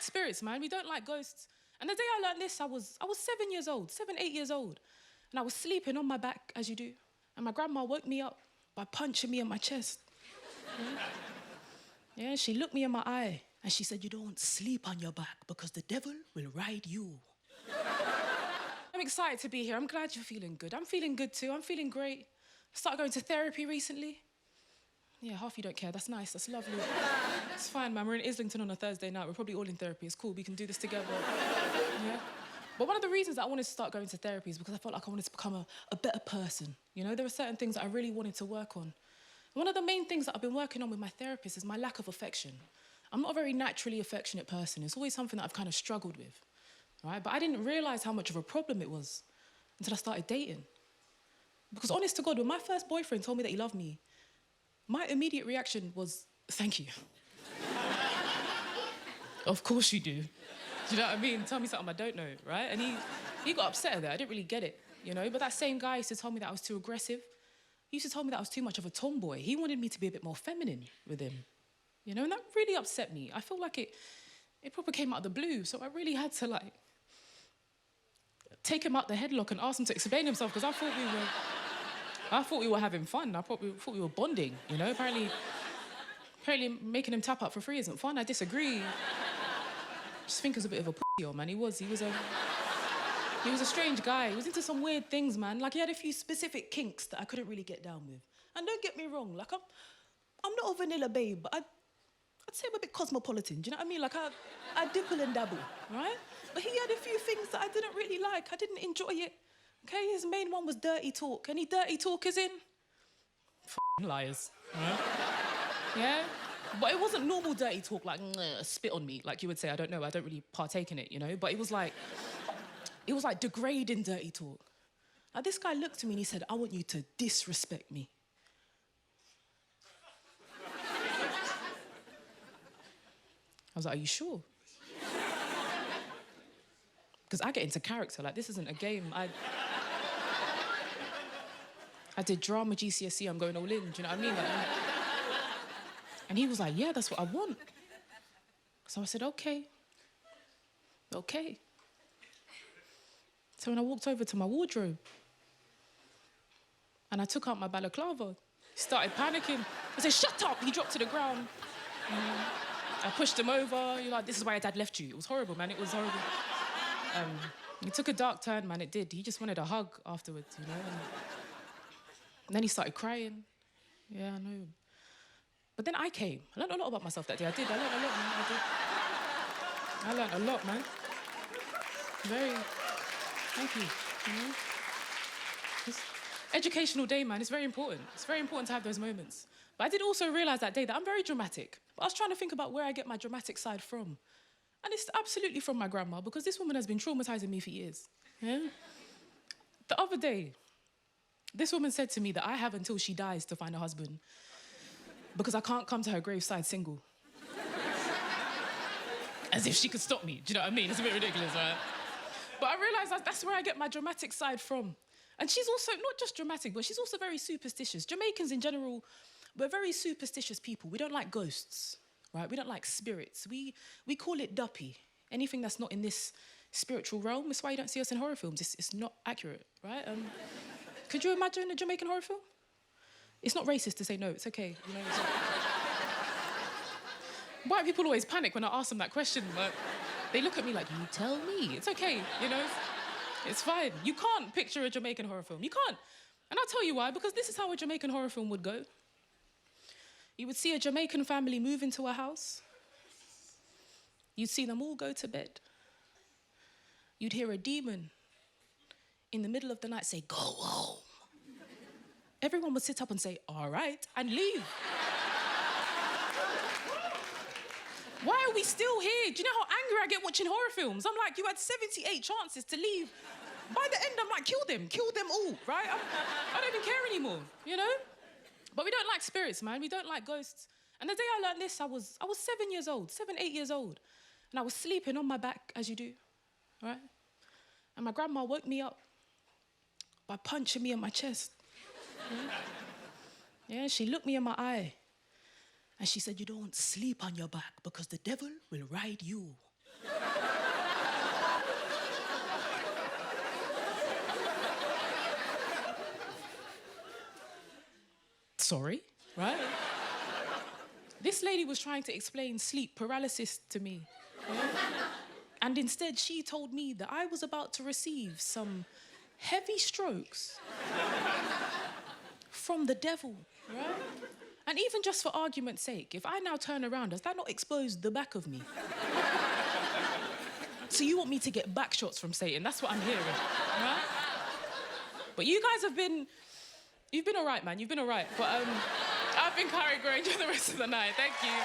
like spirits, man. We don't like ghosts. And the day I learned this, I was 7 years old, 7, 8 years old. And I was sleeping on my back, as you do. And my grandma woke me up by punching me in my chest. Yeah, she looked me in my eye and she said, "You don't sleep on your back because the devil will ride you." I'm excited to be here. I'm glad you're feeling good. I'm feeling good too. I'm feeling great. I started going to therapy recently. Yeah, half you don't care. That's nice. That's lovely. It's fine, man. We're in Islington on a Thursday night. We're probably all in therapy. It's cool. We can do this together. Yeah. But one of the reasons that I wanted to start going to therapy is because I felt like I wanted to become a better person. You know, there were certain things that I really wanted to work on. One of the main things that I've been working on with my therapist is my lack of affection. I'm not a very naturally affectionate person. It's always something that I've kind of struggled with, right? But I didn't realise how much of a problem it was until I started dating. Because honest to God, when my first boyfriend told me that he loved me, my immediate reaction was, "Thank you." Of course you do. Do you know what I mean? Tell me something I don't know, right? And he got upset at that. I didn't really get it, you know? But that same guy used to tell me that I was too aggressive. He used to tell me that I was too much of a tomboy. He wanted me to be a bit more feminine with him, you know? And that really upset me. I feel like it probably came out of the blue, so I really had to, like, take him out the headlock and ask him to explain himself, because I thought we were having fun. I thought we were bonding, you know? Apparently making him tap out for free isn't fun. I disagree. I just think he was a bit of a pussy, man. He was a strange guy. He was into some weird things, man. Like, he had a few specific kinks that I couldn't really get down with. And don't get me wrong, like, I'm not a vanilla babe, but I'd say I'm a bit cosmopolitan, do you know what I mean? Like, I dipple and dabble, right? But he had a few things that I didn't really like. I didn't enjoy it. Okay, his main one was dirty talk. Any dirty talkers in? F***ing liars. Right? Yeah? But it wasn't normal dirty talk, like, spit on me, like you would say. I don't know, I don't really partake in it, you know? But it was like degrading dirty talk. Now, this guy looked at me and he said, "I want you to disrespect me." I was like, "Are you sure?" Because I get into character. Like, this isn't a game. I did drama GCSE. I'm going all in. Do you know what I mean? Like, and he was like, "Yeah, that's what I want." So I said, "Okay. Okay." So when I walked over to my wardrobe and I took out my balaclava, he started panicking. I said, "Shut up!" He dropped to the ground. I pushed him over. You're like, "This is why your dad left you." It was horrible, man. It was horrible. It took a dark turn, man. It did. He just wanted a hug afterwards, you know? And then he started crying. Yeah, I know. But then I came. I learned a lot about myself that day. I did. I learned a lot, man. I learned a lot, man. Thank you. You know? It's educational day, man. It's very important. It's very important to have those moments. But I did also realise that day that I'm very dramatic. But I was trying to think about where I get my dramatic side from. And it's absolutely from my grandma, because this woman has been traumatising me for years. Yeah? The other day, this woman said to me that I have until she dies to find a husband, because I can't come to her graveside single. As if she could stop me, do you know what I mean? It's a bit ridiculous, right? But I realised that's where I get my dramatic side from. And she's also not just dramatic, but she's also very superstitious. Jamaicans in general, we're very superstitious people. We don't like ghosts, right? We don't like spirits. We call it duppy. Anything that's not in this spiritual realm. That's why you don't see us in horror films. It's not accurate, right? Could you imagine a Jamaican horror film? It's not racist to say no. It's okay, you know. White people always panic when I ask them that question, but they look at me like, "You tell me." It's okay, you know. It's fine. You can't picture a Jamaican horror film. You can't. And I'll tell you why, because this is how a Jamaican horror film would go. You would see a Jamaican family move into a house. You'd see them all go to bed. You'd hear a demon in the middle of the night say, "Go home." Everyone would sit up and say, "All right," and leave. Why are we still here? Do you know how angry I get watching horror films? I'm like, you had 78 chances to leave. By the end, I'm like, kill them all, right? I don't even care anymore, you know? But we don't like spirits, man. We don't like ghosts. And the day I learned this, I was 7 years old, 7, 8 years old. And I was sleeping on my back, as you do, right? And my grandma woke me up by punching me in my chest. Yeah, she looked me in my eye and she said, "You don't sleep on your back because the devil will ride you." sorry, right? This lady was trying to explain sleep paralysis to me. Right? And instead, she told me that I was about to receive some heavy strokes from the devil, right? And even just for argument's sake, if I now turn around, does that not expose the back of me? So you want me to get back shots from Satan? That's what I'm hearing, right? But you guys you've been all right, man. You've been all right. But I've been Kyrah Gray. Enjoy the rest of the night. Thank you.